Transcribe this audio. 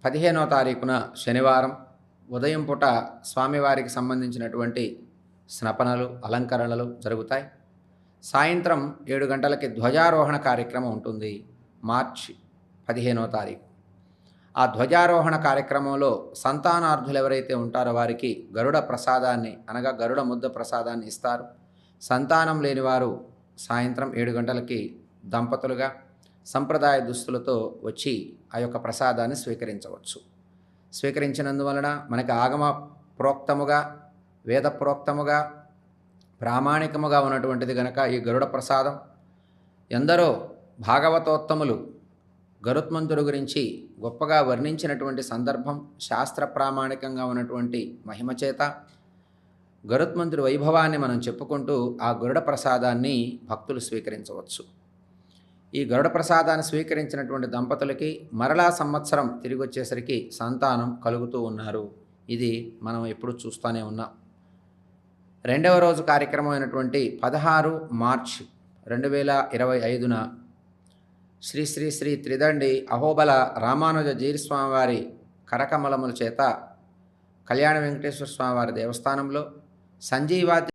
15వ తారీఖున శనివారం ఉదయం పూట స్వామివారికి సంబంధించినటువంటి స్నపనలు, అలంకరణలు జరుగుతాయి. సాయంత్రం 7 గంటలకి ధ్వజారోహణ కార్యక్రమం ఉంటుంది. మార్చి 15వ తారీఖు. ఆ ధ్వజారోహణ కార్యక్రమంలో సంతానార్థులు ఎవరైతే ఉంటారో వారికి గరుడ ప్రసాదాన్ని అనగా గరుడ ముద్ద ప్రసాదాన్ని ఇస్తారు. సంతానం లేనివారు సాయంత్రం 7 గంటలకి దంపతులుగా సంప్రదాయ దుస్తులతో వచ్చి ఆ యొక్క ప్రసాదాన్ని స్వీకరించవచ్చు. స్వీకరించినందువలన మనకి ఆగమ ప్రోక్తముగా, వేద ప్రోక్తముగా, ప్రామాణికముగా ఉన్నటువంటిది గనక ఈ గరుడ ప్రసాదం ఎందరో భాగవతోత్తములు గరుత్మంతుడి గురించి గొప్పగా వర్ణించినటువంటి సందర్భం, శాస్త్ర ప్రామాణికంగా ఉన్నటువంటి మహిమ చేత గరుత్మంతుడి వైభవాన్ని మనం చెప్పుకుంటూ ఆ గరుడ ప్రసాదాన్ని భక్తులు స్వీకరించవచ్చు. ఈ గరుడ ప్రసాదాన్ని స్వీకరించినటువంటి దంపతులకి మరలా సంవత్సరం తిరిగి వచ్చేసరికి సంతానం కలుగుతూ ఉన్నారు. ఇది మనం ఎప్పుడు చూస్తూనే ఉన్నాం. రెండవ రోజు కార్యక్రమం అయినటువంటి 16 మార్చి 2025న శ్రీ శ్రీ శ్రీ త్రిదండి అహోబల రామానుజ జీరిస్వామివారి కరకమలముల చేత కళ్యాణ వెంకటేశ్వర స్వామివారి దేవస్థానంలో సంజీవాద్రి